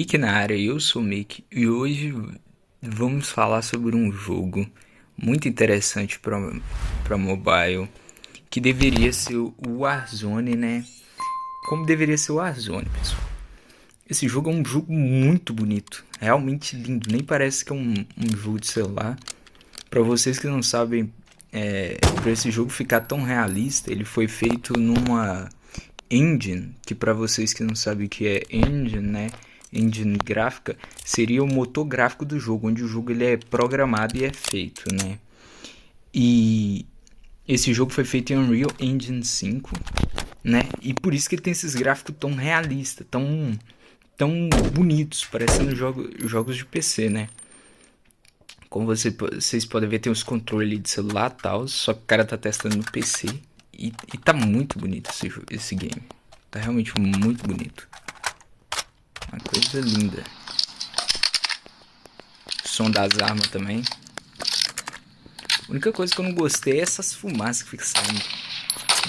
Mick na área, eu sou o Mick e hoje vamos falar sobre um jogo muito interessante para mobile que deveria ser o Warzone, né? Como deveria ser o Warzone, pessoal. Esse jogo é um jogo muito bonito, realmente lindo, nem parece que é um jogo de celular. Para vocês que não sabem, para esse jogo ficar tão realista, ele foi feito numa engine, que para vocês que não sabem o que é engine, né? Engine gráfica seria o motor gráfico do jogo, onde o jogo ele é programado e é feito, né? E esse jogo foi feito em Unreal Engine 5, né? E por isso que ele tem esses gráficos tão realistas, tão bonitos, parecendo jogos de PC, né? Como vocês podem ver, tem os controles de celular e tal, só que o cara tá testando no PC e tá muito bonito esse game. Tá realmente muito bonito. Uma coisa linda. Som das armas também. A única coisa que eu não gostei é essas fumaças que ficam saindo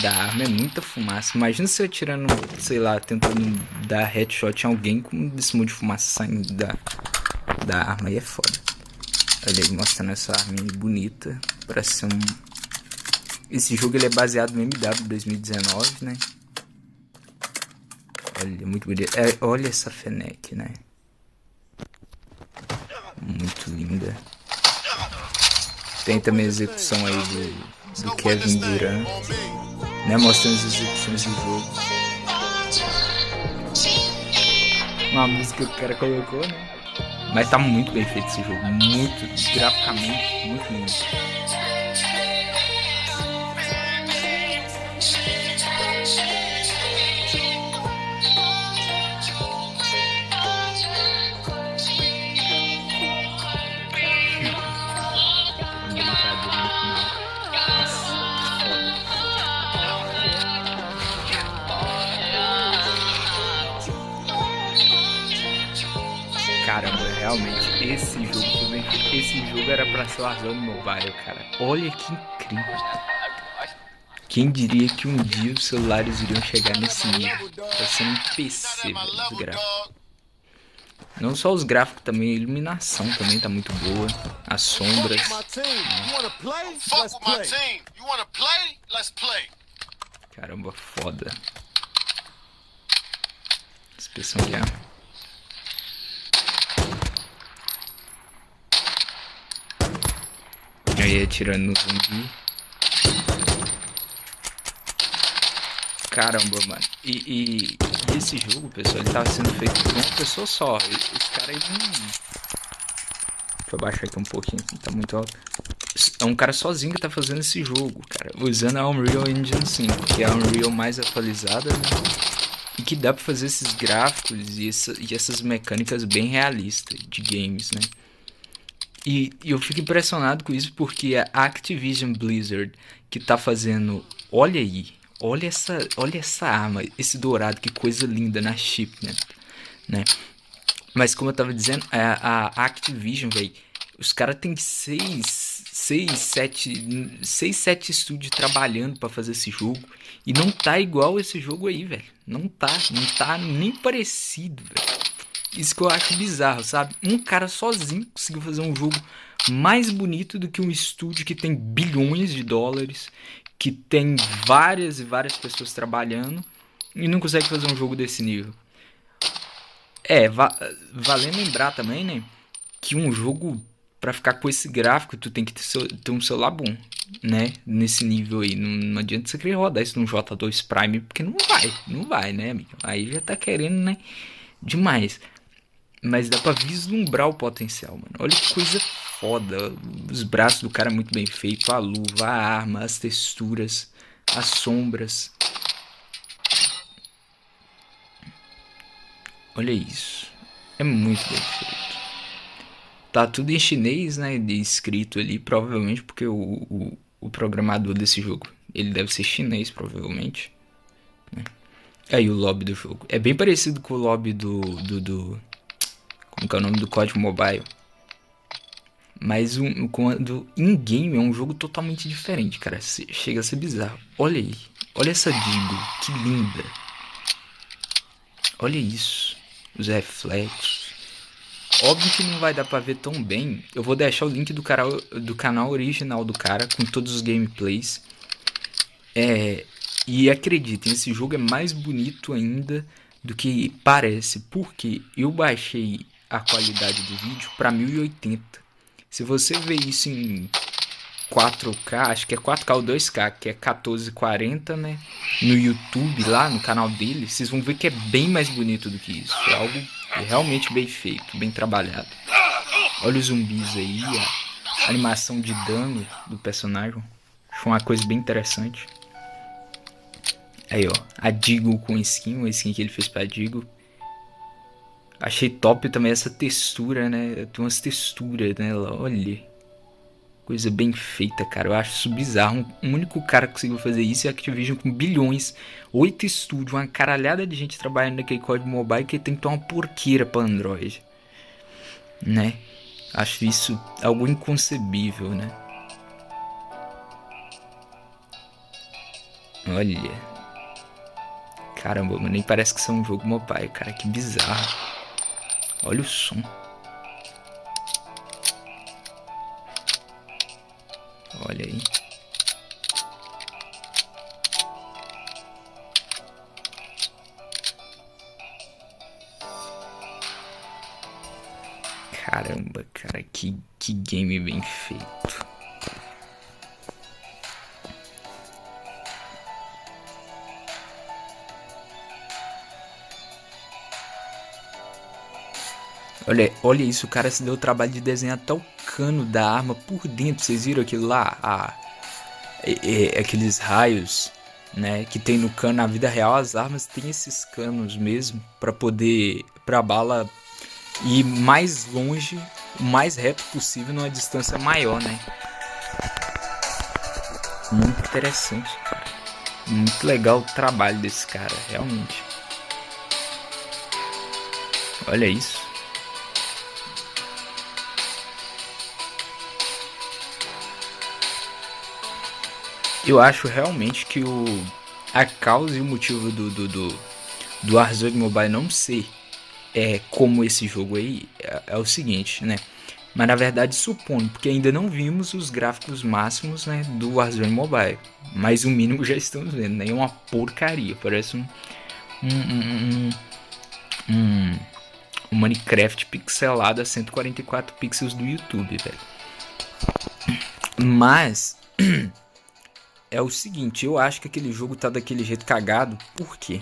da arma. É muita fumaça. Imagina você atirando, sei lá, tentando dar headshot em alguém com esse monte de fumaça saindo da arma. Aí é foda. Olha aí, mostrando essa arma bonita. Parece ser um... Esse jogo ele é baseado no MW 2019, né? Olha, muito bonito. Olha essa Fennec, né? Muito linda. Tem também a execução aí do Kevin Durant, né? Mostrando as execuções do jogo. Uma música que o cara colocou, né? Mas tá muito bem feito esse jogo. Muito, graficamente, muito lindo. Caramba, realmente, esse jogo era pra ser o Warzone Mobile, cara. Olha que incrível. Quem diria que um dia os celulares iriam chegar nesse nível? Vai ser um PC, velho, os gráficos. Não só os gráficos, também a iluminação também tá muito boa. As sombras. Caramba, foda. Inspeção de arma. Aí atirando no zumbi. Caramba, mano. E esse jogo, pessoal, ele tava sendo feito por uma pessoa só. Os caras não... Deixa eu baixar aqui um pouquinho, tá muito alto. É um cara sozinho que tá fazendo esse jogo, cara. Usando a Unreal Engine 5, que é a Unreal mais atualizada, né? E que dá pra fazer esses gráficos e essas mecânicas bem realistas de games, né? E eu fico impressionado com isso porque a Activision Blizzard que tá fazendo... Olha aí, olha essa arma, esse dourado, que coisa linda na chip, né? Mas como eu tava dizendo, a Activision, velho, os caras tem 7 estúdios trabalhando pra fazer esse jogo. E não tá igual esse jogo aí, velho. Não tá nem parecido, velho. Isso que eu acho bizarro, sabe? Um cara sozinho conseguiu fazer um jogo mais bonito do que um estúdio que tem bilhões de dólares, que tem várias e várias pessoas trabalhando e não consegue fazer um jogo desse nível. Vale lembrar também, né, que um jogo pra ficar com esse gráfico tu tem que ter um celular bom, né? Nesse nível aí, não adianta você querer rodar isso num J2 Prime, porque não vai, né, amigo? Aí já tá querendo, né, demais. Mas dá pra vislumbrar o potencial, mano. Olha que coisa foda. Os braços do cara muito bem feito, a luva, a arma, as texturas, as sombras. Olha isso. É muito bem feito. Tá tudo em chinês, né? Escrito ali, provavelmente porque o programador desse jogo, ele deve ser chinês, provavelmente. Aí o lobby do jogo. É bem parecido com o lobby do como que é o nome do COD Mobile. Mas quando in-game é um jogo totalmente diferente, cara. Chega a ser bizarro. Olha aí. Olha essa Deagle. Que linda. Olha isso. Os reflexos. Óbvio que não vai dar pra ver tão bem. Eu vou deixar o link do canal original do cara com todos os gameplays. E acreditem, esse jogo é mais bonito ainda do que parece, porque eu baixei a qualidade do vídeo pra 1080. Se você ver isso em 4K, acho que é 4K ou 2K, que é 1440, né? No YouTube, lá no canal dele, vocês vão ver que é bem mais bonito do que isso. É algo realmente bem feito, bem trabalhado. Olha os zumbis aí, a animação de dano do personagem. Foi uma coisa bem interessante. Aí, ó, a Deagle com skin, uma skin que ele fez pra Deagle. Achei top também essa textura, né? Tem umas texturas nela, olha. Coisa bem feita, cara. Eu acho isso bizarro. Um único cara que conseguiu fazer isso é a Activision com bilhões. 8 estúdios, uma caralhada de gente trabalhando naquele código mobile que tem que ter uma porqueira pra Android. Né? Acho isso algo inconcebível, né? Olha. Caramba, mano, nem parece que são um jogo mobile, cara. Que bizarro. Olha o som. Olha aí. Caramba, cara, que game bem feito. Olha isso, o cara se deu o trabalho de desenhar até o cano da arma por dentro. Vocês viram aquilo lá? Aqueles raios, né, que tem no cano. Na vida real, as armas têm esses canos mesmo para poder, pra bala ir mais longe, o mais reto possível, numa distância maior, né? Muito interessante, cara. Muito legal o trabalho desse cara, realmente. Olha isso. Eu acho realmente que a causa e o motivo do Warzone Mobile não ser como esse jogo aí é o seguinte, né? Mas na verdade supondo, porque ainda não vimos os gráficos máximos, né, do Warzone Mobile. Mas o mínimo já estamos vendo, né? É uma porcaria, parece um, um, um Minecraft pixelado a 144 pixels do YouTube, velho. Mas é o seguinte, eu acho que aquele jogo tá daquele jeito cagado. Por quê?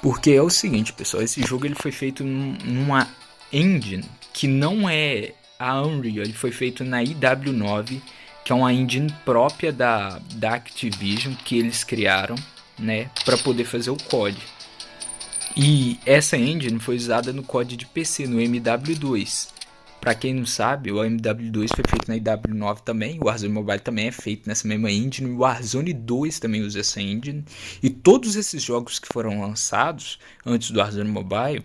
Porque é o seguinte, pessoal, esse jogo ele foi feito numa engine que não é a Unreal, ele foi feito na IW9, que é uma engine própria da Activision que eles criaram, né, para poder fazer o COD. E essa engine foi usada no COD de PC, no MW2. Pra quem não sabe, o MW2 foi feito na IW9 também, o Warzone Mobile também é feito nessa mesma engine, o Warzone 2 também usa essa engine, e todos esses jogos que foram lançados antes do Warzone Mobile,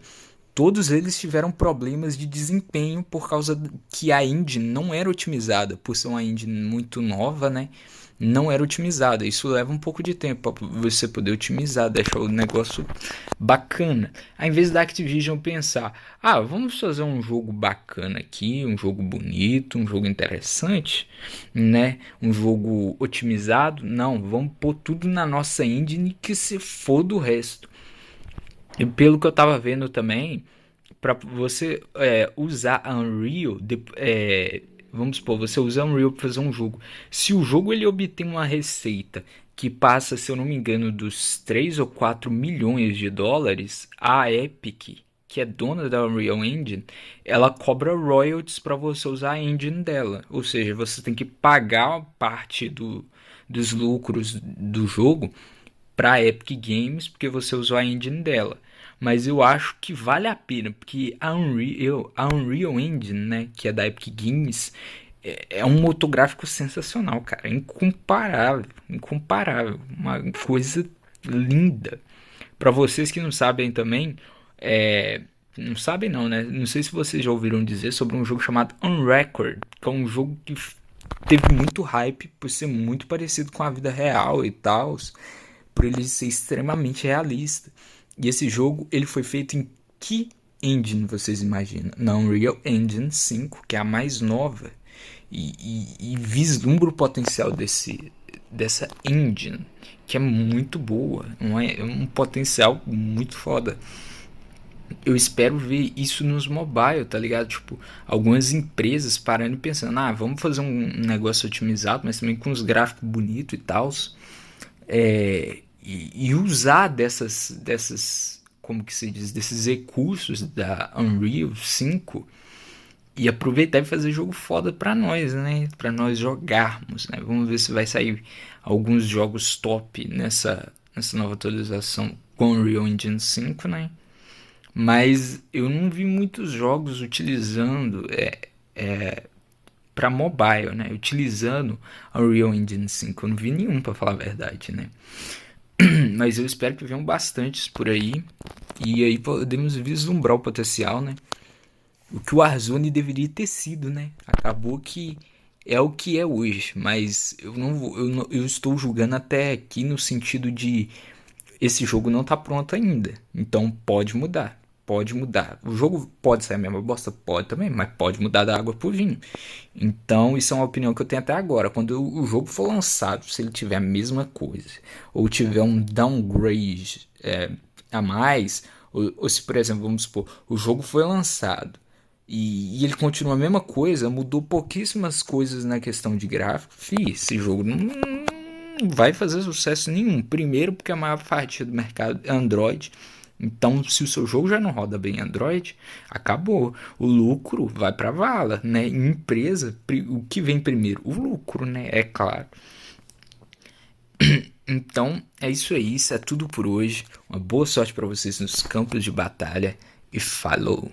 todos eles tiveram problemas de desempenho por causa que a engine não era otimizada, por ser uma engine muito nova, né? Não era otimizada. Isso leva um pouco de tempo para você poder otimizar, deixar o negócio bacana. Ao invés da Activision pensar, vamos fazer um jogo bacana aqui, um jogo bonito, um jogo interessante, né? Um jogo otimizado. Não, vamos pôr tudo na nossa engine que se for do resto. E pelo que eu tava vendo também, para você usar a Unreal, vamos supor, você usa Unreal para fazer um jogo. Se o jogo ele obtém uma receita que passa, se eu não me engano, dos 3 ou 4 milhões de dólares, a Epic, que é dona da Unreal Engine, ela cobra royalties para você usar a engine dela. Ou seja, você tem que pagar parte dos lucros do jogo para a Epic Games porque você usou a engine dela. Mas eu acho que vale a pena, porque a Unreal Engine, né, que é da Epic Games, é um motor gráfico sensacional, cara. Incomparável, incomparável. Uma coisa linda. Para vocês que não sabem também, não sabem não, né? Não sei se vocês já ouviram dizer sobre um jogo chamado Unrecord, que é um jogo que teve muito hype por ser muito parecido com a vida real e tal, por ele ser extremamente realista. E esse jogo ele foi feito em que engine vocês imaginam? Na Unreal Engine 5, que é a mais nova, e vislumbra o potencial dessa engine, que é muito boa, não é? É um potencial muito foda. Eu espero ver isso nos mobile, tá ligado? Tipo, algumas empresas parando e pensando, vamos fazer um negócio otimizado, mas também com os gráficos bonitos e tal. E usar dessas, como que se diz, desses recursos da Unreal 5 e aproveitar e fazer jogo foda pra nós, né? Pra nós jogarmos, né? Vamos ver se vai sair alguns jogos top nessa nova atualização com Unreal Engine 5, né? Mas eu não vi muitos jogos utilizando para mobile, né? Utilizando a Unreal Engine 5. Eu não vi nenhum, para falar a verdade, né? Mas eu espero que venham bastantes por aí. E aí podemos vislumbrar o potencial, né? O que o Warzone deveria ter sido, né? Acabou que é o que é hoje. Mas eu estou julgando até aqui no sentido de esse jogo não tá pronto ainda. Então pode mudar. Pode mudar. O jogo pode ser a mesma bosta? Pode também, mas pode mudar da água pro vinho. Então, isso é uma opinião que eu tenho até agora. Quando o jogo for lançado, se ele tiver a mesma coisa, ou tiver um downgrade a mais, ou se, por exemplo, vamos supor, o jogo foi lançado e ele continua a mesma coisa, mudou pouquíssimas coisas na questão de gráfico, esse jogo não vai fazer sucesso nenhum. Primeiro, porque a maior fatia do mercado é Android. Então, se o seu jogo já não roda bem Android, acabou. O lucro vai para vala, né? Empresa, o que vem primeiro? O lucro, né? É claro. Então, é isso aí. Isso é tudo por hoje. Uma boa sorte para vocês nos campos de batalha. E falou!